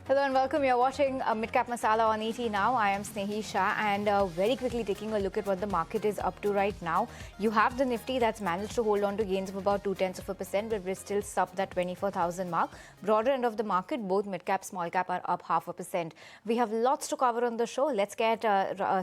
Hello and welcome. You're watching Midcap Masala on ET Now. I am Snehi Shah and very quickly taking a look at what the market is up to right now. You have the Nifty that's managed to hold on to gains of about 0.2%, but we're still sub that 24,000 mark. Broader end of the market, both midcap, small cap are up 0.5%. We have lots to cover on the show. Let's get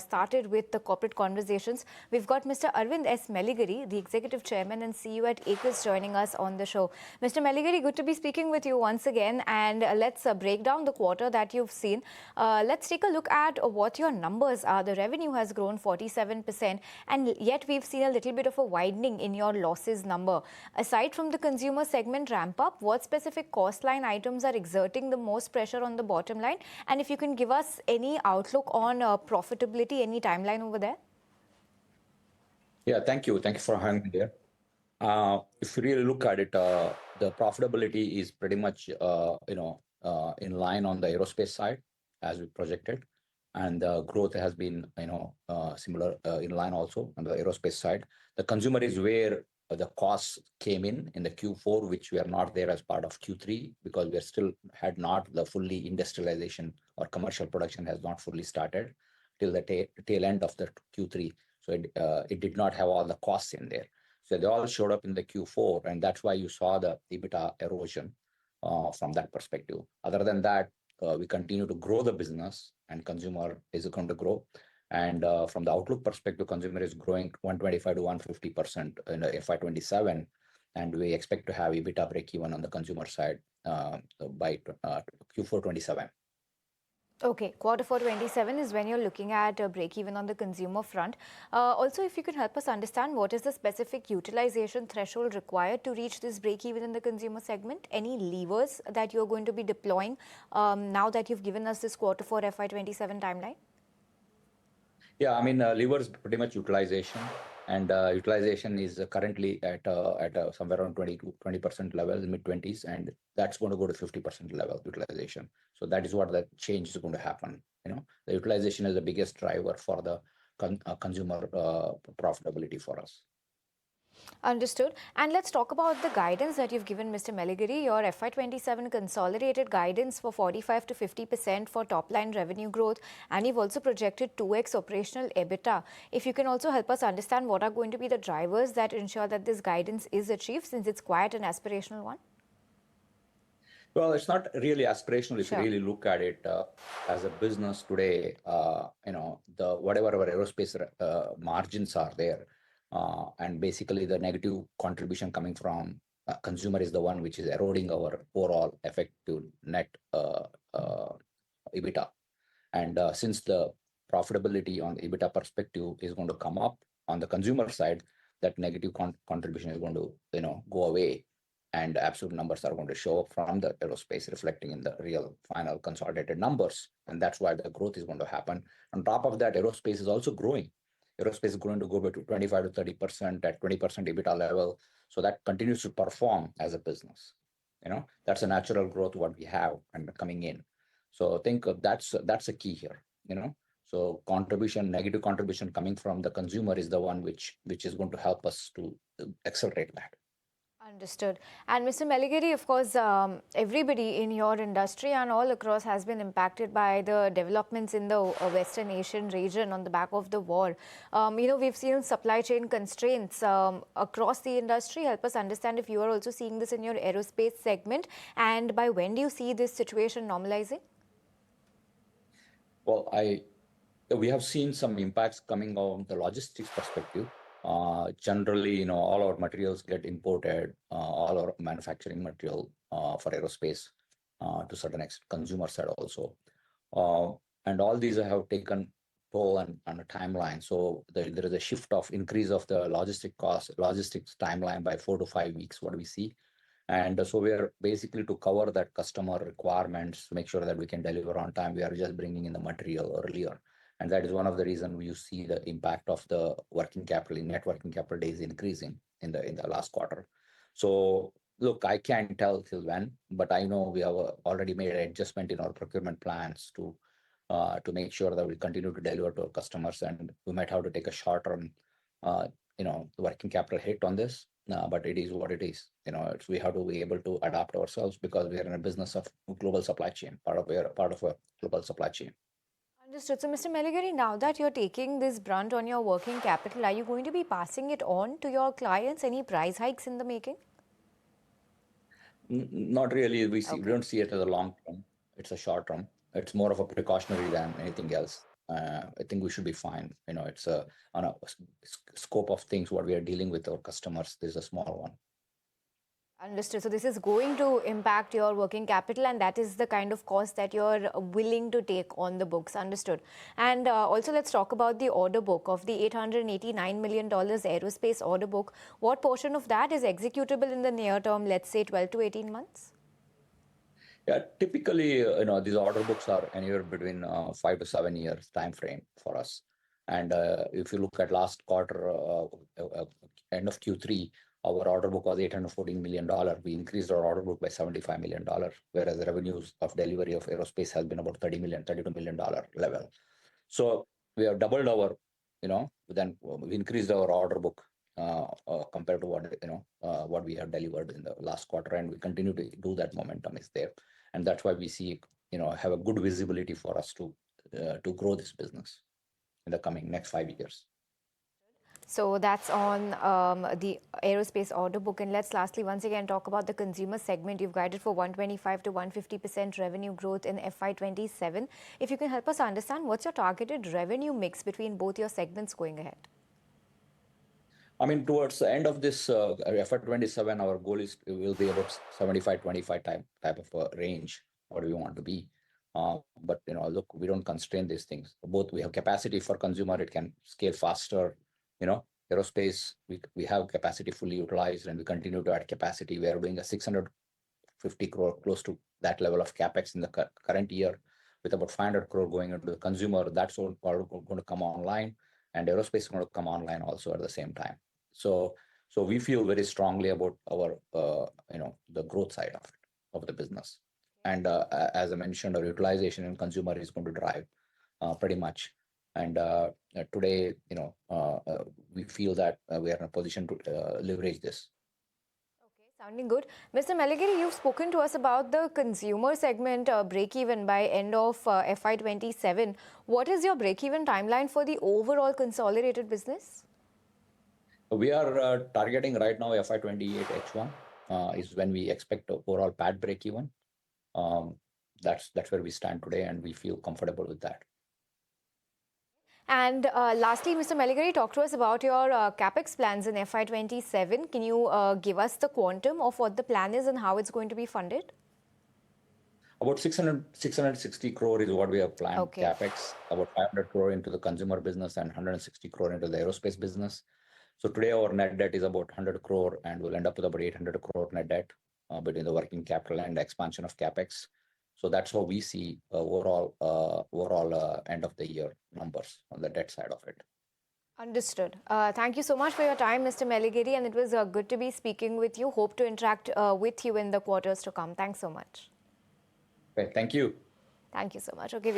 started with the corporate conversations. We've got Mr. Aravind S. Melligeri, the Executive Chairman and CEO at ACUS, joining us on the show. Mr. Melligeri, good to be speaking with you once again, and let's break down the quarter that you've seen. Let's take a look at what your numbers are. The revenue has grown 47%, and yet we've seen a little bit of a widening in your losses number. Aside from the consumer segment ramp up, what specific cost line items are exerting the most pressure on the bottom line? And if you can give us any outlook on profitability, any timeline over there? Yeah, thank you. Thank you for having me there. If you really look at it, the profitability is pretty much, in line on the aerospace side as we projected, and the growth has been, similar in line also on the aerospace side. The consumer is where the costs came in the Q4, which we are not there as part of Q3 because we are still had not the fully industrialization or commercial production has not fully started till the tail end of the Q3. So it did not have all the costs in there. So they all showed up in the Q4, and that's why you saw the EBITDA erosion from that perspective. Other than that, we continue to grow the business, and consumer is going to grow. And from the outlook perspective, consumer is growing 125 to 150% in FY27, and we expect to have EBITDA breakeven on the consumer side by Q4 27. Okay, quarter 4 27 is when you're looking at a break-even on the consumer front. Also, if you can help us understand what is the specific utilization threshold required to reach this break-even in the consumer segment? Any levers that you're going to be deploying now that you've given us this quarter 4 FY27 timeline? Yeah, I mean, levers pretty much utilization, and utilization is currently at somewhere around 20% level, mid-20s, and that's going to go to 50% level utilization. So that is what the change is going to happen. The utilization is the biggest driver for the consumer profitability for us. Understood. And let's talk about the guidance that you've given, Mr. Melligeri. Your FY27 consolidated guidance for 45 to 50% for top-line revenue growth, and you've also projected 2x operational EBITDA. If you can also help us understand what are going to be the drivers that ensure that this guidance is achieved, since it's quite an aspirational one. Well, it's not really aspirational. If you really look at it as a business today, whatever our aerospace margins are there, and basically the negative contribution coming from consumer is the one which is eroding our overall effective net EBITDA. And since the profitability on the EBITDA perspective is going to come up on the consumer side, that negative contribution is going to go away, and absolute numbers are going to show up from the aerospace reflecting in the real final consolidated numbers. And that's why the growth is going to happen. On top of that, aerospace is also growing. Aerospace is going to go back to 25 to 30% at 20% EBITDA level. So that continues to perform as a business. That's a natural growth what we have and coming in. So I think that's a key here. So negative contribution coming from the consumer is the one which is going to help us to accelerate that. Understood. And Mr. Melligeri, of course, everybody in your industry and all across has been impacted by the developments in the Western Asian region on the back of the war. We've seen supply chain constraints across the industry. Help us understand if you are also seeing this in your aerospace segment, and by when do you see this situation normalizing? Well, we have seen some impacts coming on the logistics perspective. Generally, all our materials get imported, all our manufacturing material for aerospace to certain extent, consumer side also. And all these have taken toll on a timeline. So there is a shift of increase of the logistics timeline by 4 to 5 weeks, what we see. And so we are basically to cover that customer requirements, to make sure that we can deliver on time. We are just bringing in the material earlier. And that is one of the reasons you see the impact of the net working capital days increasing in the last quarter. So look, I can't tell till when, but I know we have already made an adjustment in our procurement plans to make sure that we continue to deliver to our customers, and we might have to take a short-term the working capital hit on this, but it is what it is. We have to be able to adapt ourselves because we are in a business of global supply chain, part of a global supply chain. Understood. So, Mr. Melligeri, now that you're taking this brunt on your working capital, are you going to be passing it on to your clients? Any price hikes in the making? Not really. We Okay. don't see it as a long term. It's a short term. It's more of a precautionary than anything else. I think we should be fine. It's on a scope of things what we are dealing with our customers. This is a small one. Understood. So this is going to impact your working capital, and that is the kind of cost that you're willing to take on the books. Understood. And also, let's talk about the order book of the $889 million aerospace order book. What portion of that is executable in the near term, let's say 12 to 18 months? Yeah, typically, these order books are anywhere between 5 to 7 years time frame for us. And if you look at last quarter, end of Q3, our order book was $814 million. We increased our order book by $75 million, whereas the revenues of delivery of aerospace has been about $32 million level. So we have doubled our, then we increased our order book compared to what we have delivered in the last quarter, and we continue to do that. Momentum is there, and that's why we see have a good visibility for us to grow this business in the coming next 5 years. So that's on the aerospace order book. And let's lastly once again talk about the consumer segment. You've guided for 125 to 150% revenue growth in FY27. If you can help us understand, what's your targeted revenue mix between both your segments going ahead? I mean, towards the end of this FY27, our goal will be about 75-25 type of a range what we want to be. But look, we don't constrain these things. Both we have capacity for consumer; it can scale faster. Aerospace, we have capacity fully utilized, and we continue to add capacity. We are doing a 650 crore, close to that level of capex in the current year, with about 500 crore going into the consumer. That's all going to come online, and aerospace is going to come online also at the same time. So we feel very strongly about our the growth side of it, of the business. And as I mentioned, our utilization in consumer is going to drive pretty much. And today, we feel that we are in a position to leverage this. Okay, sounding good. Mr. Melligeri, you've spoken to us about the consumer segment break-even by end of FY27. What is your break-even timeline for the overall consolidated business? We are targeting right now FY28 H1 is when we expect overall PAT break-even. That's where we stand today, and we feel comfortable with that. And lastly, Mr. Melligeri, talk to us about your capex plans in FY27. Can you give us the quantum of what the plan is and how it's going to be funded? About 660 crore is what we have planned. Okay. Capex, about 500 crore into the consumer business and 160 crore into the aerospace business. So today our net debt is about 100 crore, and we'll end up with about 800 crore net debt between the working capital and the expansion of capex. So that's how we see overall end of the year numbers on the debt side of it. Understood. Thank you so much for your time, Mr. Melligeri, and it was good to be speaking with you. Hope to interact with you in the quarters to come. Thanks so much. Okay, thank you. Thank you so much. Okay.